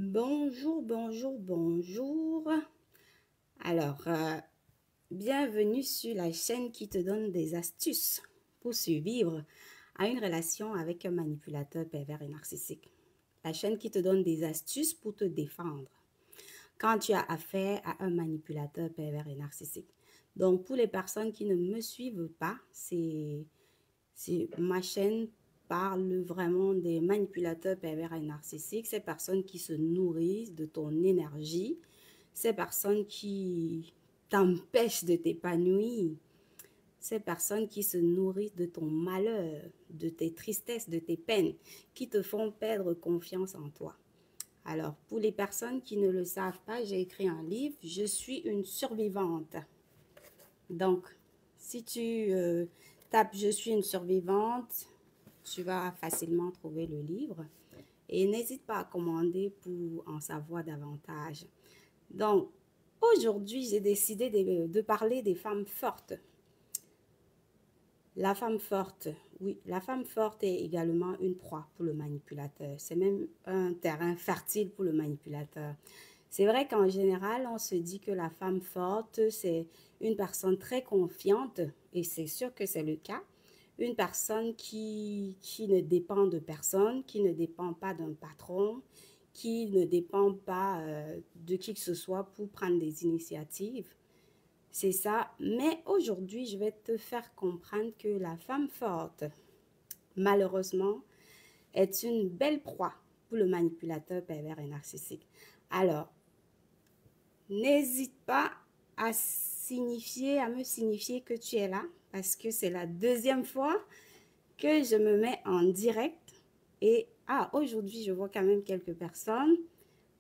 Bonjour, bonjour, bonjour. Alors, bienvenue sur la chaîne qui te donne des astuces pour survivre à une relation avec un manipulateur pervers et narcissique. La chaîne qui te donne des astuces pour te défendre quand tu as affaire à un manipulateur pervers et narcissique. Donc, pour les personnes qui ne me suivent pas, ma chaîne parle vraiment des manipulateurs pervers et narcissiques, ces personnes qui se nourrissent de ton énergie, ces personnes qui t'empêchent de t'épanouir, ces personnes qui se nourrissent de ton malheur, de tes tristesses, de tes peines, qui te font perdre confiance en toi. Alors, pour les personnes qui ne le savent pas, j'ai écrit un livre, Je suis une survivante. Donc, si tu tapes Je suis une survivante, tu vas facilement trouver le livre. Et n'hésite pas à commander pour en savoir davantage. Donc, aujourd'hui, j'ai décidé de parler des femmes fortes. La femme forte, oui, la femme forte est également une proie pour le manipulateur. C'est même un terrain fertile pour le manipulateur. C'est vrai qu'en général, on se dit que la femme forte, c'est une personne très confiante, et c'est sûr que c'est le cas. Une personne qui ne dépend de personne, qui ne dépend pas d'un patron, qui ne dépend pas de qui que ce soit pour prendre des initiatives. C'est ça. Mais aujourd'hui, je vais te faire comprendre que la femme forte, malheureusement, est une belle proie pour le manipulateur pervers et narcissique. Alors, n'hésite pas à me signifier que tu es là, parce que c'est la deuxième fois que je me mets en direct. Et aujourd'hui, je vois quand même quelques personnes.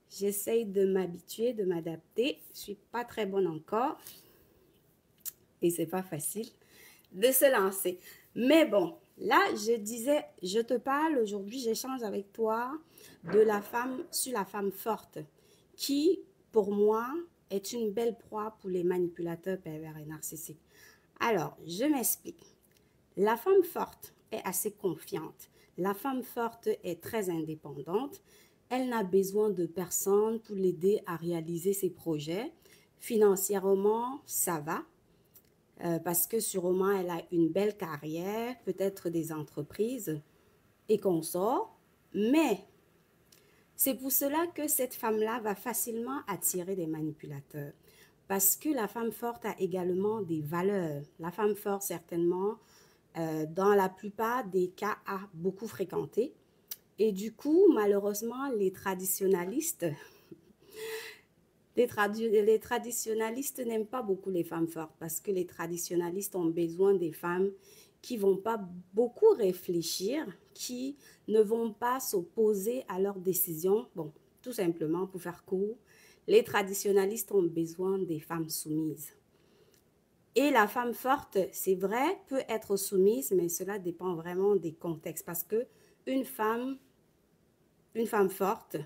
J'essaye de m'habituer, de m'adapter. Je ne suis pas très bonne encore. Et c'est pas facile de se lancer. Mais bon, là, je disais, je te parle aujourd'hui, j'échange avec toi de la femme sur la femme forte, qui, pour moi, est une belle proie pour les manipulateurs pervers et narcissiques. Alors, je m'explique. La femme forte est assez confiante. La femme forte est très indépendante. Elle n'a besoin de personne pour l'aider à réaliser ses projets. Financièrement, ça va. Parce que sûrement elle a une belle carrière, peut-être des entreprises et consorts, mais c'est pour cela que cette femme-là va facilement attirer des manipulateurs. Parce que la femme forte a également des valeurs. La femme forte, certainement, dans la plupart des cas, a beaucoup fréquenté. Et du coup, malheureusement, les traditionalistes les traditionalistes n'aiment pas beaucoup les femmes fortes parce que les traditionalistes ont besoin des femmes qui ne vont pas beaucoup réfléchir, qui ne vont pas s'opposer à leurs décisions. Bon, tout simplement, pour faire court, les traditionalistes ont besoin des femmes soumises. Et la femme forte, c'est vrai, peut être soumise, mais cela dépend vraiment des contextes parce que une femme, une femme forte,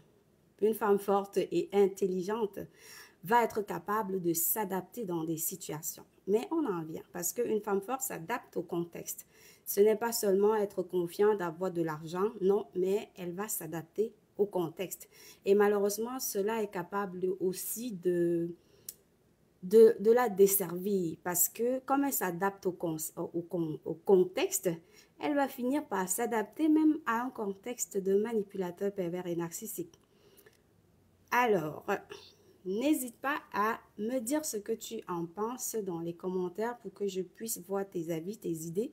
une femme forte et intelligente va être capable de s'adapter dans des situations. Mais on en vient parce qu'une femme forte s'adapte au contexte. Ce n'est pas seulement être confiant d'avoir de l'argent, non, mais elle va s'adapter au contexte. Et malheureusement, cela est capable aussi de la desservir parce que comme elle s'adapte au contexte, elle va finir par s'adapter même à un contexte de manipulateur pervers et narcissique. Alors, n'hésite pas à me dire ce que tu en penses dans les commentaires pour que je puisse voir tes avis, tes idées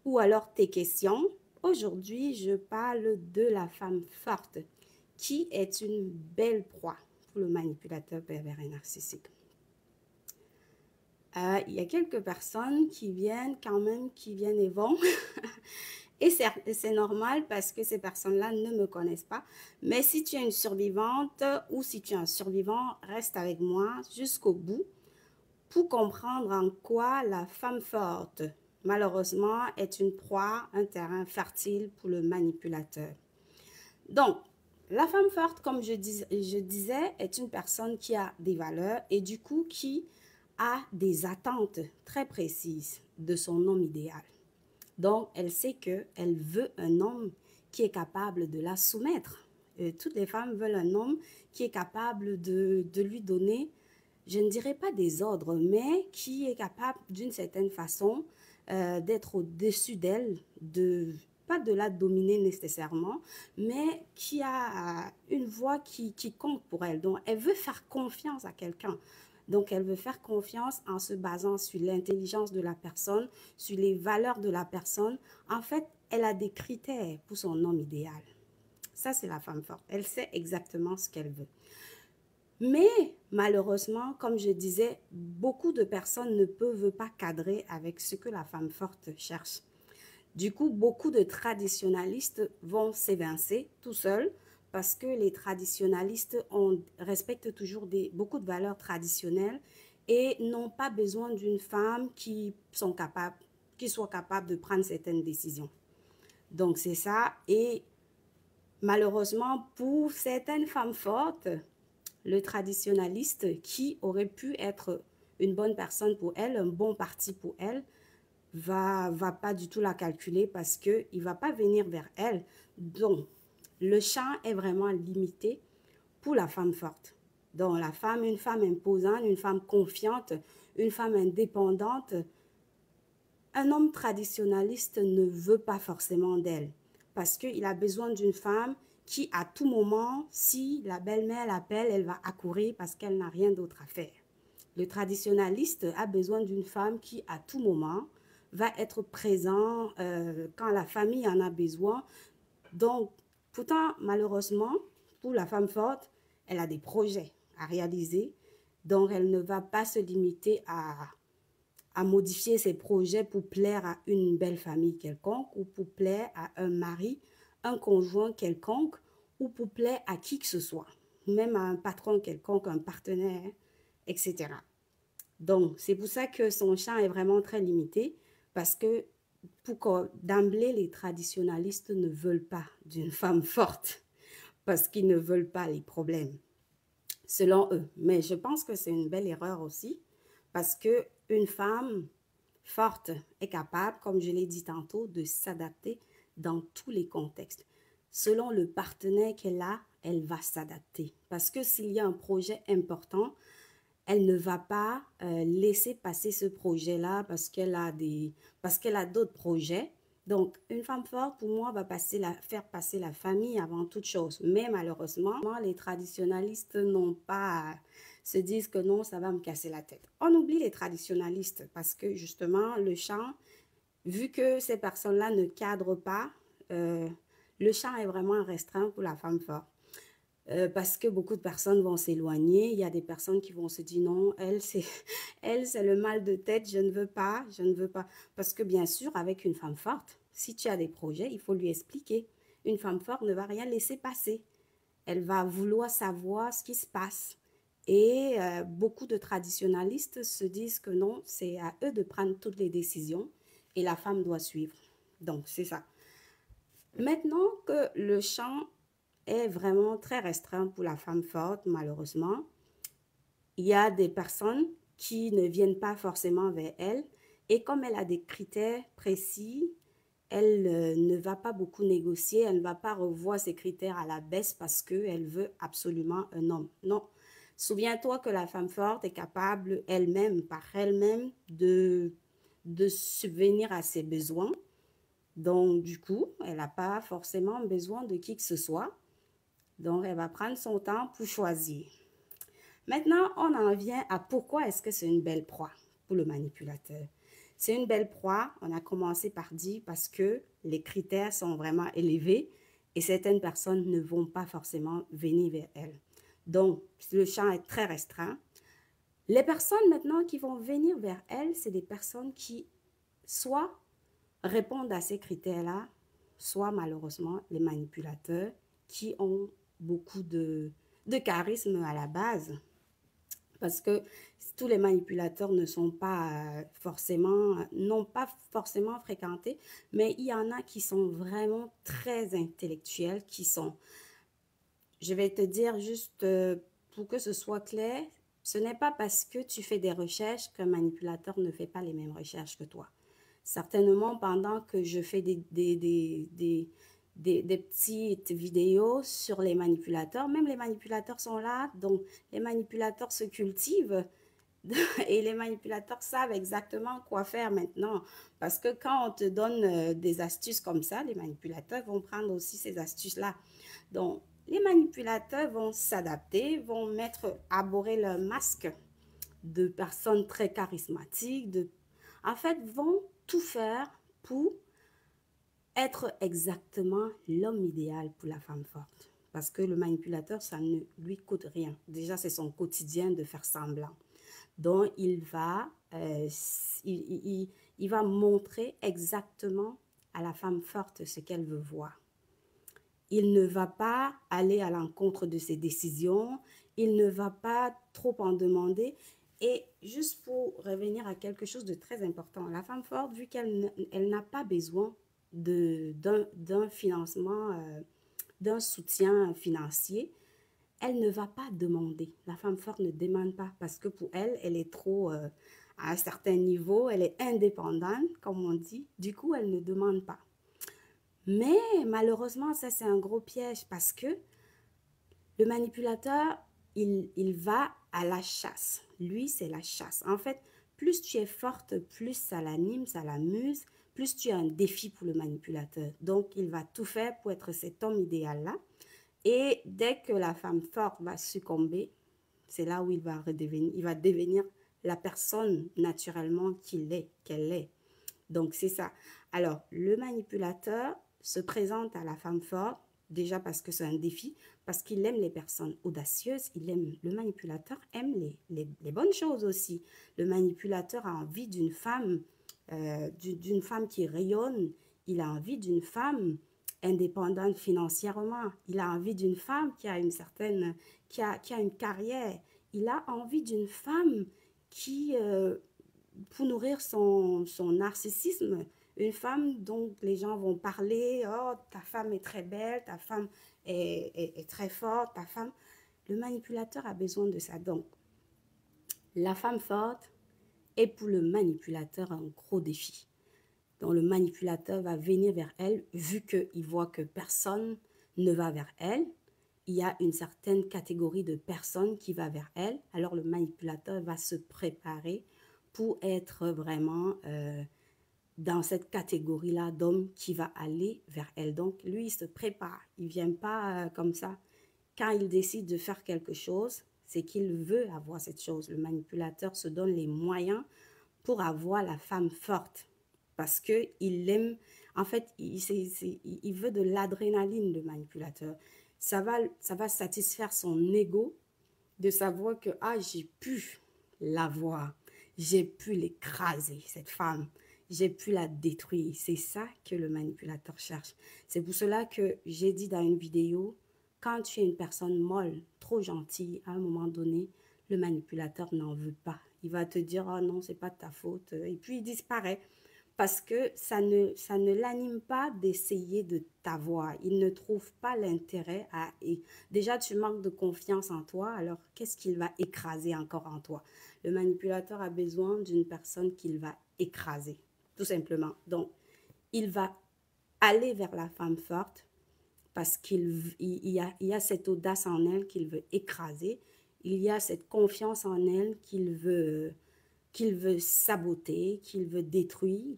ou alors tes questions. Aujourd'hui, je parle de la femme forte qui est une belle proie pour le manipulateur pervers et narcissique. Il y a quelques personnes qui viennent quand même, qui viennent et vont. Et c'est normal parce que ces personnes-là ne me connaissent pas. Mais si tu es une survivante ou si tu es un survivant, reste avec moi jusqu'au bout pour comprendre en quoi la femme forte, malheureusement, est une proie, un terrain fertile pour le manipulateur. Donc, la femme forte, comme je disais, est une personne qui a des valeurs et du coup qui a des attentes très précises de son homme idéal. Donc, elle sait qu'elle veut un homme qui est capable de la soumettre. Toutes les femmes veulent un homme qui est capable de lui donner, je ne dirais pas des ordres, mais qui est capable d'une certaine façon d'être au-dessus d'elle, pas de la dominer nécessairement, mais qui a une voix qui compte pour elle. Donc, elle veut faire confiance à quelqu'un. Donc, elle veut faire confiance en se basant sur l'intelligence de la personne, sur les valeurs de la personne. En fait, elle a des critères pour son homme idéal. Ça, c'est la femme forte. Elle sait exactement ce qu'elle veut. Mais malheureusement, comme je disais, beaucoup de personnes ne peuvent pas cadrer avec ce que la femme forte cherche. Du coup, beaucoup de traditionalistes vont s'évincer tout seuls parce que les traditionalistes respectent toujours beaucoup de valeurs traditionnelles et n'ont pas besoin d'une femme qui soit capable de prendre certaines décisions. Donc, c'est ça. Et malheureusement, pour certaines femmes fortes, le traditionnaliste qui aurait pu être une bonne personne pour elle, un bon parti pour elle, va pas du tout la calculer parce qu'il ne va pas venir vers elle. Donc, le champ est vraiment limité pour la femme forte. Donc, une femme imposante, une femme confiante, une femme indépendante, un homme traditionnaliste ne veut pas forcément d'elle parce qu'il a besoin d'une femme qui, à tout moment, si la belle-mère l'appelle, elle va accourir parce qu'elle n'a rien d'autre à faire. Le traditionnaliste a besoin d'une femme qui, à tout moment, va être présent quand la famille en a besoin. Donc, pourtant, malheureusement, pour la femme forte, elle a des projets à réaliser. Donc, elle ne va pas se limiter à modifier ses projets pour plaire à une belle famille quelconque ou pour plaire à un mari, un conjoint quelconque ou pour plaire à qui que ce soit, même à un patron quelconque, un partenaire, etc. Donc, c'est pour ça que son champ est vraiment très limité parce que d'emblée, les traditionalistes ne veulent pas d'une femme forte parce qu'ils ne veulent pas les problèmes, selon eux. Mais je pense que c'est une belle erreur aussi parce qu'une femme forte est capable, comme je l'ai dit tantôt, de s'adapter dans tous les contextes. Selon le partenaire qu'elle a, elle va s'adapter. Parce que s'il y a un projet important, elle ne va pas laisser passer ce projet-là parce qu'elle a d'autres projets. Donc, une femme forte, pour moi, va faire passer la famille avant toute chose. Mais malheureusement, les traditionalistes n'ont pas, se disent que non, ça va me casser la tête. On oublie les traditionalistes parce que justement, le champ, vu que ces personnes-là ne cadrent pas, euh, le champ est vraiment restreint pour la femme forte. Parce que beaucoup de personnes vont s'éloigner. Il y a des personnes qui vont se dire non, elle, c'est le mal de tête, je ne veux pas, je ne veux pas. Parce que bien sûr, avec une femme forte, si tu as des projets, il faut lui expliquer. Une femme forte ne va rien laisser passer. Elle va vouloir savoir ce qui se passe. Et beaucoup de traditionalistes se disent que non, c'est à eux de prendre toutes les décisions et la femme doit suivre. Donc, c'est ça. Maintenant que le champ est vraiment très restreint pour la femme forte, malheureusement, il y a des personnes qui ne viennent pas forcément vers elle et comme elle a des critères précis, elle ne va pas beaucoup négocier, elle ne va pas revoir ses critères à la baisse parce qu'elle veut absolument un homme. Non. Souviens-toi que la femme forte est capable elle-même, par elle-même, de subvenir à ses besoins. Donc, du coup, elle n'a pas forcément besoin de qui que ce soit. Donc, elle va prendre son temps pour choisir. Maintenant, on en vient à pourquoi est-ce que c'est une belle proie pour le manipulateur. C'est une belle proie, on a commencé par dire parce que les critères sont vraiment élevés et certaines personnes ne vont pas forcément venir vers elle. Donc, le champ est très restreint. Les personnes maintenant qui vont venir vers elle, c'est des personnes qui soit répondent à ces critères-là, soit malheureusement les manipulateurs qui ont beaucoup de charisme à la base. Parce que tous les manipulateurs n'ont pas forcément fréquenté, mais il y en a qui sont vraiment très intellectuels, je vais te dire juste pour que ce soit clair, ce n'est pas parce que tu fais des recherches qu'un manipulateur ne fait pas les mêmes recherches que toi. Certainement, pendant que je fais des petites vidéos sur les manipulateurs. Même les manipulateurs sont là, donc les manipulateurs se cultivent et les manipulateurs savent exactement quoi faire maintenant. Parce que quand on te donne des astuces comme ça, les manipulateurs vont prendre aussi ces astuces-là. Donc, les manipulateurs vont s'adapter, vont arborer leur masque de personnes très charismatiques, en fait, vont tout faire pour être exactement l'homme idéal pour la femme forte. Parce que le manipulateur, ça ne lui coûte rien. Déjà, c'est son quotidien de faire semblant. Donc, il va montrer exactement à la femme forte ce qu'elle veut voir. Il ne va pas aller à l'encontre de ses décisions. Il ne va pas trop en demander. Et juste pour revenir à quelque chose de très important, la femme forte, vu qu'elle n'a pas besoin d'un financement, d'un soutien financier, elle ne va pas demander. La femme forte ne demande pas parce que pour elle, elle est trop à un certain niveau, elle est indépendante, comme on dit. Du coup, elle ne demande pas. Mais malheureusement, ça c'est un gros piège parce que le manipulateur, il va à la chasse. Lui, c'est la chasse. En fait, plus tu es forte, plus ça l'anime, ça l'amuse, plus tu as un défi pour le manipulateur. Donc, il va tout faire pour être cet homme idéal-là. Et dès que la femme forte va succomber, c'est là où il va devenir la personne naturellement qu'elle est. Donc, c'est ça. Alors, le manipulateur se présente à la femme forte, déjà parce que c'est un défi, parce qu'il aime les personnes audacieuses, le manipulateur aime les bonnes choses aussi. Le manipulateur a envie d'une femme qui rayonne, il a envie d'une femme indépendante financièrement, il a envie d'une femme qui a qui a une carrière, il a envie d'une femme qui, pour nourrir son narcissisme, une femme dont les gens vont parler, oh, ta femme est très belle, ta femme est très forte, ta femme. Le manipulateur a besoin de ça. Donc, la femme forte est pour le manipulateur un gros défi. Donc, le manipulateur va venir vers elle, vu qu'il voit que personne ne va vers elle. Il y a une certaine catégorie de personnes qui va vers elle. Alors, le manipulateur va se préparer pour être vraiment dans cette catégorie-là d'hommes qui va aller vers elle. Donc, lui, il se prépare. Il ne vient pas comme ça. Quand il décide de faire quelque chose, c'est qu'il veut avoir cette chose. Le manipulateur se donne les moyens pour avoir la femme forte. Parce qu'il aime, en fait, il veut de l'adrénaline, le manipulateur. Ça va satisfaire son ego de savoir que, ah, j'ai pu l'avoir, j'ai pu l'écraser, cette femme, j'ai pu la détruire. C'est ça que le manipulateur cherche. C'est pour cela que j'ai dit dans une vidéo, quand tu es une personne molle, trop gentille, à un moment donné, le manipulateur n'en veut pas. Il va te dire, oh non, c'est pas de ta faute. Et puis il disparaît parce que ça ne l'anime pas d'essayer de t'avoir. Il ne trouve pas l'intérêt à... Et déjà, tu manques de confiance en toi, alors qu'est-ce qu'il va écraser encore en toi? Le manipulateur a besoin d'une personne qu'il va écraser, tout simplement. Donc, il va aller vers la femme forte parce il y a cette audace en elle qu'il veut écraser. Il y a cette confiance en elle qu'il veut saboter, qu'il veut détruire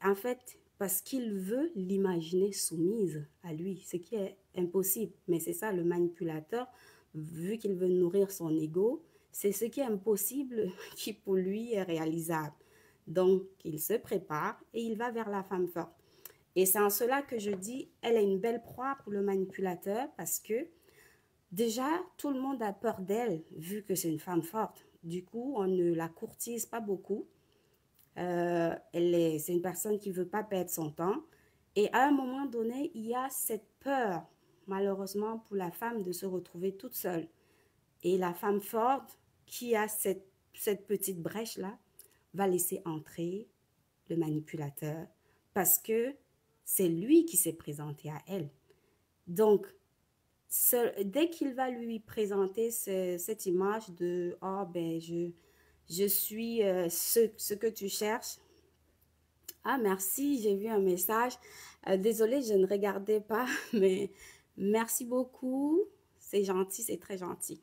en fait, parce qu'il veut l'imaginer soumise à lui, ce qui est impossible. Mais c'est ça, le manipulateur, vu qu'il veut nourrir son ego, c'est ce qui est impossible qui pour lui est réalisable. Donc, il se prépare et il va vers la femme forte. Et c'est en cela que je dis, elle est une belle proie pour le manipulateur parce que déjà, tout le monde a peur d'elle, vu que c'est une femme forte. Du coup, on ne la courtise pas beaucoup. C'est une personne qui ne veut pas perdre son temps. Et à un moment donné, il y a cette peur, malheureusement, pour la femme de se retrouver toute seule. Et la femme forte, qui a cette petite brèche-là, va laisser entrer le manipulateur parce que c'est lui qui s'est présenté à elle. Donc, dès qu'il va lui présenter cette image de « Oh, ben, je suis ce que tu cherches », Ah, merci, j'ai vu un message. Désolée, je ne regardais pas, mais merci beaucoup. C'est gentil, c'est très gentil.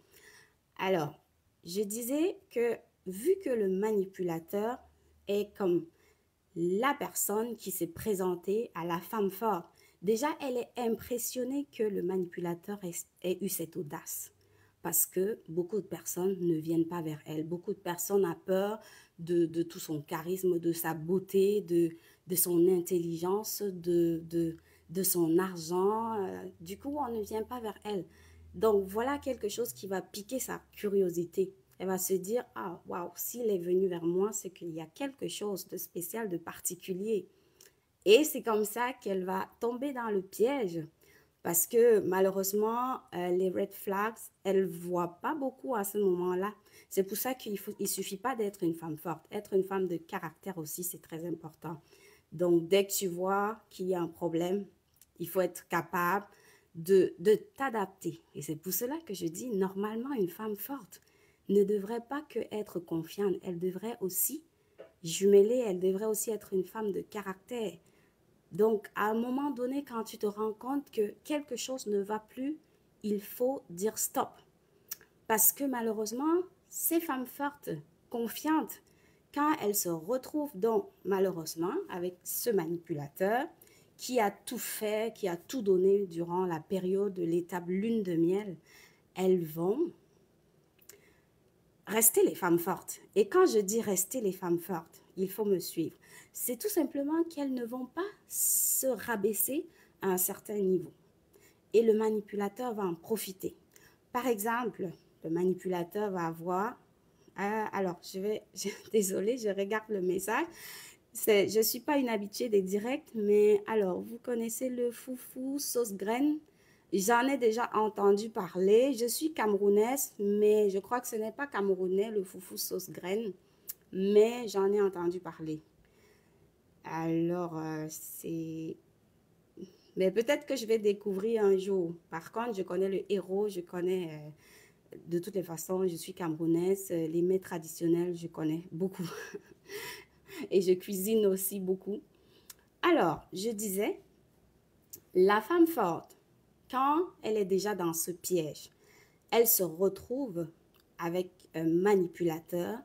Alors, je disais que vu que le manipulateur est comme la personne qui s'est présentée à la femme forte, déjà, elle est impressionnée que le manipulateur ait eu cette audace. Parce que beaucoup de personnes ne viennent pas vers elle. Beaucoup de personnes ont peur de tout son charisme, de sa beauté, de son intelligence, de son argent. Du coup, on ne vient pas vers elle. Donc, voilà quelque chose qui va piquer sa curiosité. Elle va se dire, ah, waouh, s'il est venu vers moi, c'est qu'il y a quelque chose de spécial, de particulier. Et c'est comme ça qu'elle va tomber dans le piège. Parce que malheureusement, les red flags, elles ne voient pas beaucoup à ce moment-là. C'est pour ça il suffit pas d'être une femme forte. Être une femme de caractère aussi, c'est très important. Donc, dès que tu vois qu'il y a un problème, il faut être capable de t'adapter. Et c'est pour cela que je dis, normalement, une femme forte ne devrait pas que être confiante. Elle devrait aussi jumeler, elle devrait aussi être une femme de caractère. Donc, à un moment donné, quand tu te rends compte que quelque chose ne va plus, il faut dire stop. Parce que malheureusement, ces femmes fortes, confiantes, quand elles se retrouvent donc malheureusement avec ce manipulateur qui a tout fait, qui a tout donné durant la période de l'étape lune de miel, elles vont rester les femmes fortes. Et quand je dis rester les femmes fortes, il faut me suivre. C'est tout simplement qu'elles ne vont pas se rabaisser à un certain niveau. Et le manipulateur va en profiter. Par exemple, le manipulateur va avoir... alors, désolée, je regarde le message. Je ne suis pas une habituée des directs, mais alors, vous connaissez le foufou sauce graine? J'en ai déjà entendu parler. Je suis camerounaise, mais je crois que ce n'est pas camerounais, le foufou sauce graine, mais j'en ai entendu parler. Alors, c'est... Mais peut-être que je vais découvrir un jour. Par contre, je connais le héros, je connais... de toutes les façons, je suis camerounaise. Les mets traditionnels, je connais beaucoup. Et je cuisine aussi beaucoup. Alors, je disais, la femme forte, quand elle est déjà dans ce piège, elle se retrouve avec un manipulateur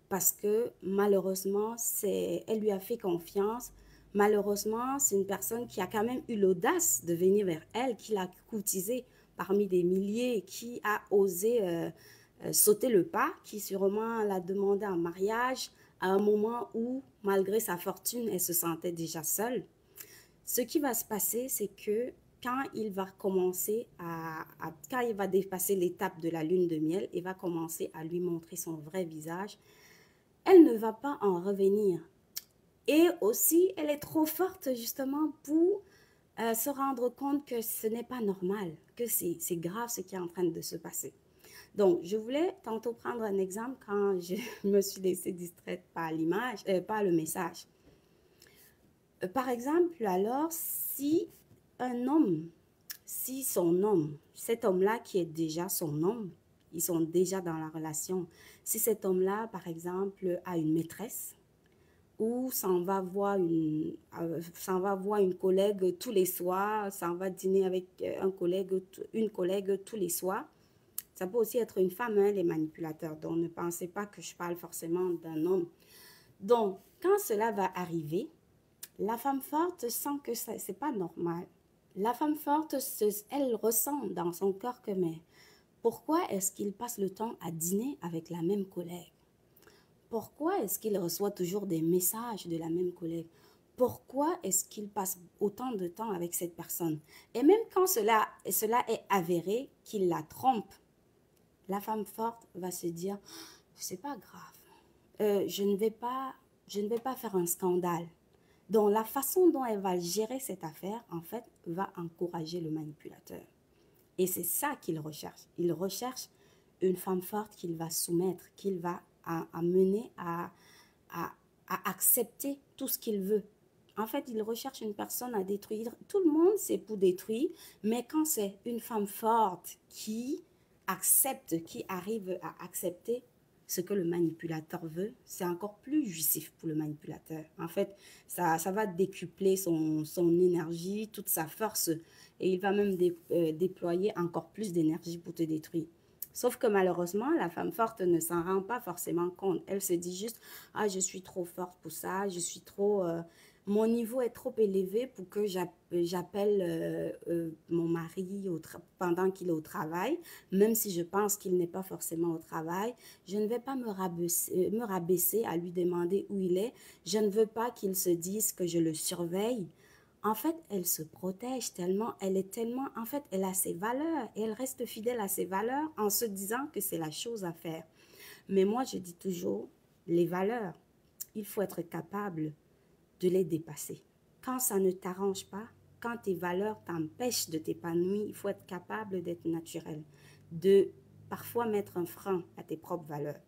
parce que malheureusement, elle lui a fait confiance. Malheureusement, c'est une personne qui a quand même eu l'audace de venir vers elle, qui l'a courtisée parmi des milliers, qui a osé sauter le pas, qui sûrement l'a demandé en mariage à un moment où, malgré sa fortune, elle se sentait déjà seule. Ce qui va se passer, c'est que quand il va quand il va dépasser l'étape de la lune de miel, il va commencer à lui montrer son vrai visage. Elle ne va pas en revenir. Et aussi, elle est trop forte justement pour se rendre compte que ce n'est pas normal, que c'est grave ce qui est en train de se passer. Donc, je voulais tantôt prendre un exemple quand je me suis laissée distraite par l'image, par le message. Par exemple, alors, si un homme, si son homme, cet homme-là qui est déjà son homme, ils sont déjà dans la relation, si cet homme-là, par exemple, a une maîtresse ou s'en va voir une collègue tous les soirs, s'en va dîner avec une collègue tous les soirs, ça peut aussi être une femme, hein, les manipulateurs. Donc, ne pensez pas que je parle forcément d'un homme. Donc, quand cela va arriver, la femme forte sent que ce n'est pas normal. La femme forte, elle ressent dans son cœur que, mais pourquoi est-ce qu'il passe le temps à dîner avec la même collègue? Pourquoi est-ce qu'il reçoit toujours des messages de la même collègue? Pourquoi est-ce qu'il passe autant de temps avec cette personne? Et même quand cela est avéré qu'il la trompe, la femme forte va se dire, c'est pas grave, je ne vais pas faire un scandale. Donc, la façon dont elle va gérer cette affaire, en fait, va encourager le manipulateur. Et c'est ça qu'il recherche. Il recherche une femme forte qu'il va soumettre, qu'il va amener à, à accepter tout ce qu'il veut. En fait, il recherche une personne à détruire. Tout le monde, c'est pour détruire, mais quand c'est une femme forte qui accepte, qui arrive à accepter, ce que le manipulateur veut, c'est encore plus jouissif pour le manipulateur. En fait, ça va décupler son énergie, toute sa force, et il va même déployer encore plus d'énergie pour te détruire. Sauf que malheureusement, la femme forte ne s'en rend pas forcément compte. Elle se dit juste, ah, je suis trop forte pour ça, je suis trop... mon niveau est trop élevé pour que j'appelle mon mari pendant qu'il est au travail, même si je pense qu'il n'est pas forcément au travail. Je ne vais pas me rabaisser à lui demander où il est. Je ne veux pas qu'il se dise que je le surveille. En fait, elle se protège tellement, en fait, elle a ses valeurs et elle reste fidèle à ses valeurs en se disant que c'est la chose à faire. Mais moi, je dis toujours, les valeurs, il faut être capable de les dépasser. Quand ça ne t'arrange pas, quand tes valeurs t'empêchent de t'épanouir, il faut être capable d'être naturel, de parfois mettre un frein à tes propres valeurs.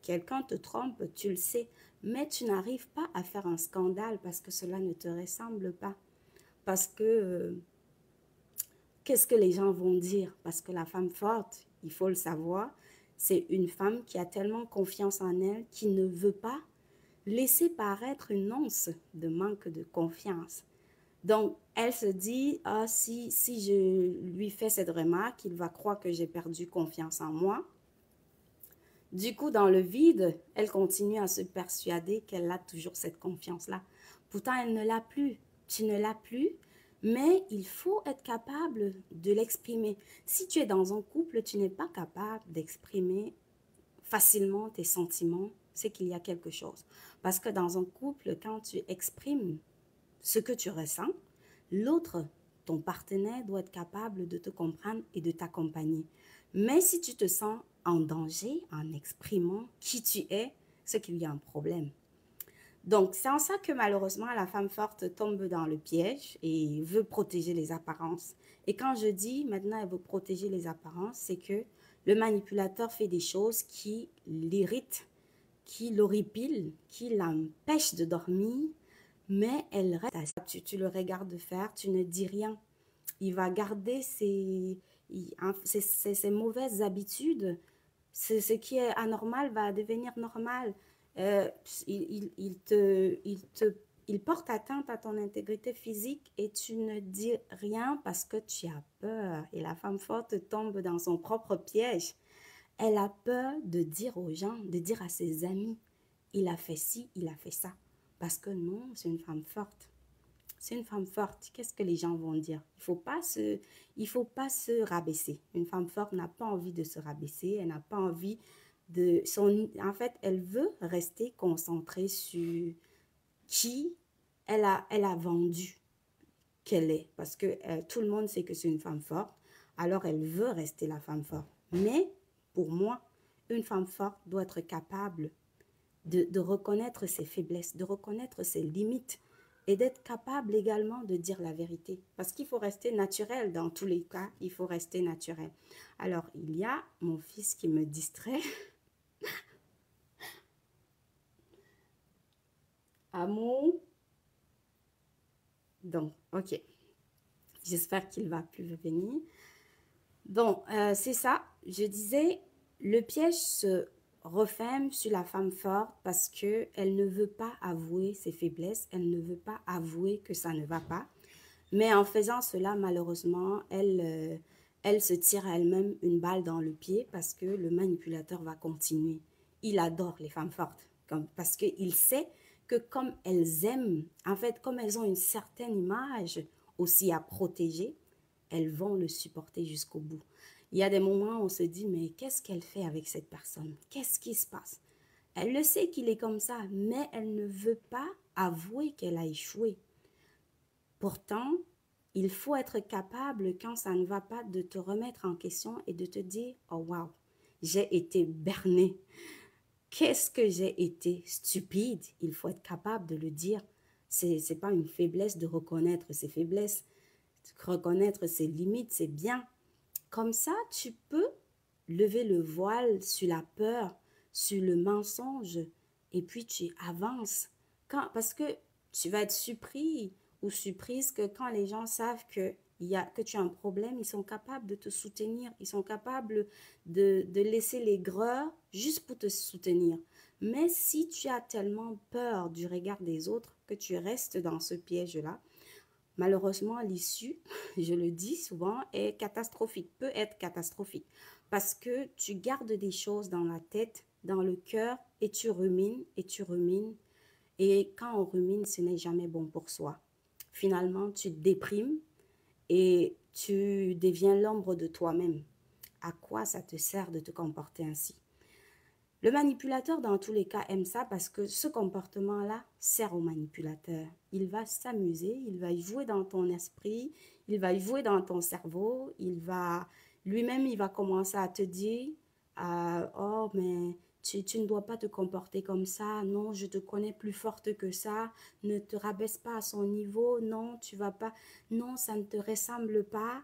Quelqu'un te trompe, tu le sais, mais tu n'arrives pas à faire un scandale parce que cela ne te ressemble pas. Parce que, qu'est-ce que les gens vont dire? Parce que la femme forte, il faut le savoir, c'est une femme qui a tellement confiance en elle, qui ne veut pas laisser paraître une once de manque de confiance. Donc, elle se dit, ah, si je lui fais cette remarque, il va croire que j'ai perdu confiance en moi. Du coup, dans le vide, elle continue à se persuader qu'elle a toujours cette confiance-là. Pourtant, elle ne l'a plus. Tu ne l'as plus, mais il faut être capable de l'exprimer. Si tu es dans un couple, tu n'es pas capable d'exprimer facilement tes sentiments, c'est qu'il y a quelque chose. Parce que dans un couple, quand tu exprimes ce que tu ressens, l'autre, ton partenaire, doit être capable de te comprendre et de t'accompagner. Mais si tu te sens en danger en exprimant qui tu es, c'est qu'il y a un problème. Donc, c'est en ça que malheureusement, la femme forte tombe dans le piège et veut protéger les apparences. Et quand je dis maintenant, elle veut protéger les apparences, c'est que le manipulateur fait des choses qui l'irritent, qui l'horripilent, qui l'empêchent de dormir, mais elle reste à ça. Tu le regardes faire, tu ne dis rien. Il va garder ses mauvaises habitudes. Ce qui est anormal va devenir normal. Euh, il porte atteinte à ton intégrité physique et tu ne dis rien parce que tu as peur. Et la femme forte tombe dans son propre piège. Elle a peur de dire aux gens, de dire à ses amis, il a fait ci, il a fait ça. Parce que non, c'est une femme forte. C'est une femme forte. Qu'est-ce que les gens vont dire? Il faut pas se rabaisser. Une femme forte n'a pas envie de se rabaisser. Elle n'a pas envie en fait, elle veut rester concentrée sur qui elle a vendu qu'elle est. Parce que tout le monde sait que c'est une femme forte. Alors, elle veut rester la femme forte. Mais, pour moi, une femme forte doit être capable de reconnaître ses faiblesses, de reconnaître ses limites et d'être capable également de dire la vérité. Parce qu'il faut rester naturel dans tous les cas, il faut rester naturel. Alors, il y a mon fils qui me distrait. Amour. Donc, ok. J'espère qu'il va plus venir. Donc, c'est ça. Je disais, le piège se referme sur la femme forte parce qu'elle ne veut pas avouer ses faiblesses, elle ne veut pas avouer que ça ne va pas. Mais en faisant cela, malheureusement, elle se tire à elle-même une balle dans le pied parce que le manipulateur va continuer. Il adore les femmes fortes parce qu'il sait que comme elles aiment, en fait, comme elles ont une certaine image aussi à protéger, elles vont le supporter jusqu'au bout. Il y a des moments où on se dit, mais qu'est-ce qu'elle fait avec cette personne? Qu'est-ce qui se passe? Elle le sait qu'il est comme ça, mais elle ne veut pas avouer qu'elle a échoué. Pourtant, il faut être capable, quand ça ne va pas, de te remettre en question et de te dire, oh wow, j'ai été bernée. Qu'est-ce que j'ai été stupide? Il faut être capable de le dire. C'est pas une faiblesse de reconnaître ses faiblesses. Reconnaître ses limites, c'est bien. Comme ça, tu peux lever le voile sur la peur, sur le mensonge, et puis tu avances. Parce que tu vas être surpris ou surprise que quand les gens savent que que tu as un problème, ils sont capables de te soutenir. Ils sont capables de laisser l'aigreur juste pour te soutenir. Mais si tu as tellement peur du regard des autres que tu restes dans ce piège-là, malheureusement, l'issue, je le dis souvent, est catastrophique, peut être catastrophique. Parce que tu gardes des choses dans la tête, dans le cœur, et tu rumines, et tu rumines. Et quand on rumine, ce n'est jamais bon pour soi. Finalement, tu te déprimes et tu deviens l'ombre de toi-même. À quoi ça te sert de te comporter ainsi? Le manipulateur, dans tous les cas, aime ça parce que ce comportement-là sert au manipulateur. Il va s'amuser, il va jouer dans ton esprit, il va jouer dans ton cerveau, lui-même, il va commencer à te dire, oh, mais tu ne dois pas te comporter comme ça, non, je te connais plus forte que ça, ne te rabaisse pas à son niveau, non, tu vas pas, non, ça ne te ressemble pas.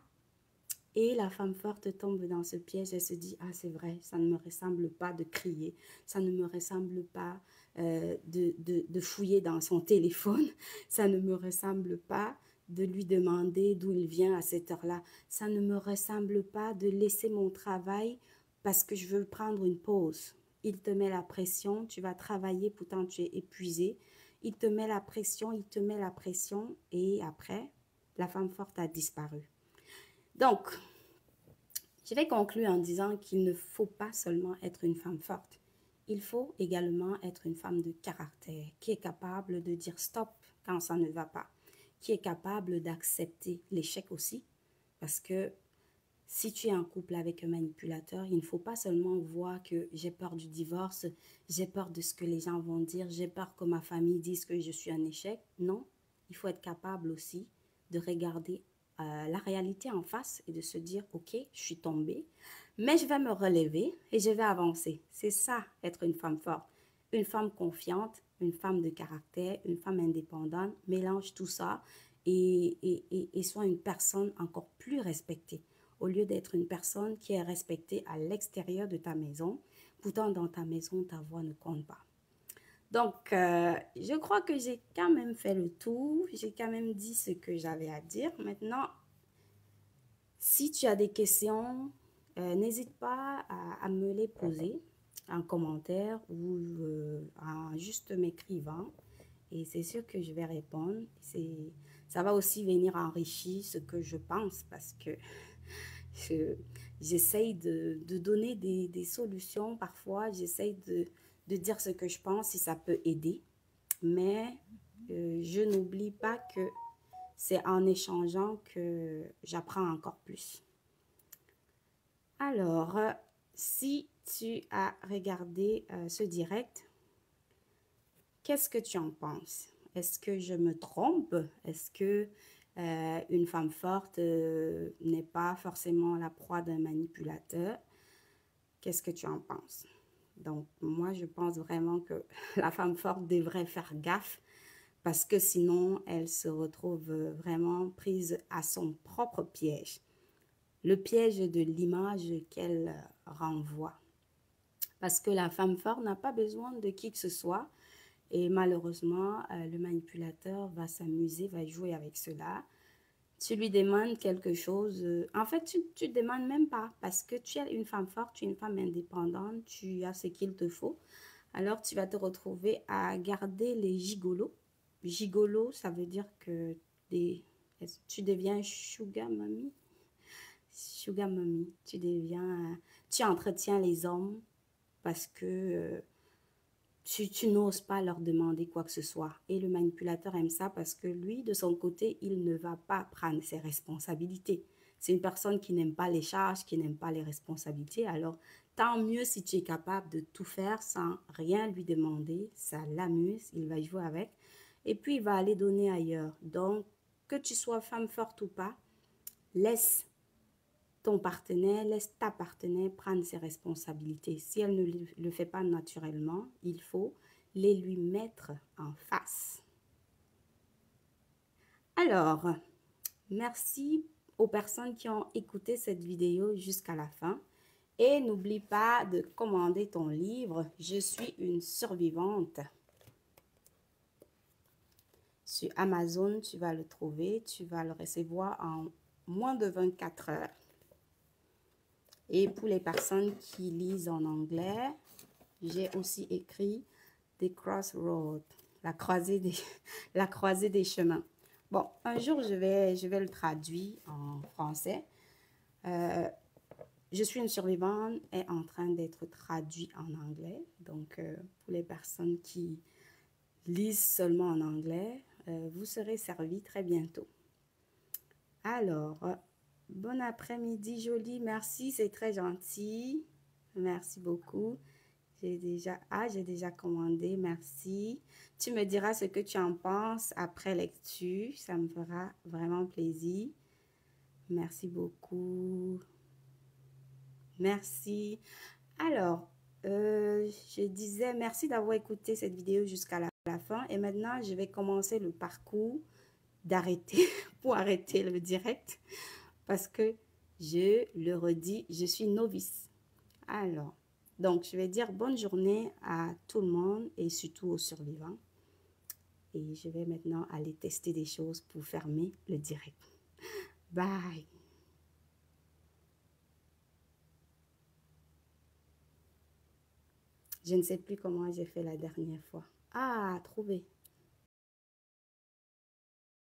Et la femme forte tombe dans ce piège, elle se dit, ah c'est vrai, ça ne me ressemble pas de crier, ça ne me ressemble pas de fouiller dans son téléphone, ça ne me ressemble pas de lui demander d'où il vient à cette heure-là, ça ne me ressemble pas de laisser mon travail parce que je veux prendre une pause. Il te met la pression, tu vas travailler, pourtant tu es épuisé, il te met la pression, il te met la pression et après, la femme forte a disparu. Donc, je vais conclure en disant qu'il ne faut pas seulement être une femme forte. Il faut également être une femme de caractère qui est capable de dire stop quand ça ne va pas, qui est capable d'accepter l'échec aussi. Parce que si tu es en couple avec un manipulateur, il ne faut pas seulement voir que j'ai peur du divorce, j'ai peur de ce que les gens vont dire, j'ai peur que ma famille dise que je suis un échec. Non, il faut être capable aussi de regarder la réalité en face et de se dire, ok, je suis tombée, mais je vais me relever et je vais avancer. C'est ça, être une femme forte. Une femme confiante, une femme de caractère, une femme indépendante, mélange tout ça et sois une personne encore plus respectée. Au lieu d'être une personne qui est respectée à l'extérieur de ta maison, pourtant dans ta maison, ta voix ne compte pas. Donc, je crois que j'ai quand même fait le tour. J'ai quand même dit ce que j'avais à dire. Maintenant, si tu as des questions, n'hésite pas à me les poser en commentaire ou en juste m'écrivant. Et c'est sûr que je vais répondre. Ça va aussi venir enrichir ce que je pense parce que j'essaye de donner des solutions parfois. J'essaye de dire ce que je pense si ça peut aider. Mais je n'oublie pas que c'est en échangeant que j'apprends encore plus. Alors, si tu as regardé ce direct, qu'est-ce que tu en penses? Est-ce que je me trompe? Est-ce que une femme forte n'est pas forcément la proie d'un manipulateur? Qu'est-ce que tu en penses? Donc, moi, je pense vraiment que la femme forte devrait faire gaffe parce que sinon, elle se retrouve vraiment prise à son propre piège. Le piège de l'image qu'elle renvoie. Parce que la femme forte n'a pas besoin de qui que ce soit. Et malheureusement, le manipulateur va s'amuser, va jouer avec cela. Tu lui demandes quelque chose. En fait, tu ne demandes même pas parce que tu es une femme forte, tu es une femme indépendante, tu as ce qu'il te faut. Alors, tu vas te retrouver à garder les gigolos. Gigolo, ça veut dire que tu deviens sugar mommy. Sugar mommy, tu entretiens les hommes parce que tu n'oses pas leur demander quoi que ce soit. Et le manipulateur aime ça parce que lui, de son côté, il ne va pas prendre ses responsabilités. C'est une personne qui n'aime pas les charges, qui n'aime pas les responsabilités. Alors, tant mieux si tu es capable de tout faire sans rien lui demander. Ça l'amuse, il va jouer avec. Et puis, il va aller donner ailleurs. Donc, que tu sois femme forte ou pas, laisse ton partenaire, laisse ta partenaire prendre ses responsabilités. Si elle ne le fait pas naturellement, il faut les lui mettre en face. Alors, merci aux personnes qui ont écouté cette vidéo jusqu'à la fin. Et n'oublie pas de commander ton livre « Je suis une survivante ». Sur Amazon, tu vas le trouver, tu vas le recevoir en moins de 24 heures. Et pour les personnes qui lisent en anglais, j'ai aussi écrit The Crossroad, la croisée des, la croisée des chemins. Bon, un jour, je vais le traduire en français. Je suis une survivante est en train d'être traduit en anglais. Donc, pour les personnes qui lisent seulement en anglais, vous serez servi très bientôt. Alors, bon après-midi, Jolie. Merci, c'est très gentil. Merci beaucoup. J'ai déjà commandé. Merci. Tu me diras ce que tu en penses après lecture. Ça me fera vraiment plaisir. Merci beaucoup. Merci. Alors, je disais merci d'avoir écouté cette vidéo jusqu'à la fin. Et maintenant, je vais commencer le parcours d'arrêter pour arrêter le direct parce que je le redis, je suis novice. Alors, donc je vais dire bonne journée à tout le monde et surtout aux survivants. Et je vais maintenant aller tester des choses pour fermer le direct. Bye! Je ne sais plus comment j'ai fait la dernière fois. Ah, trouvé.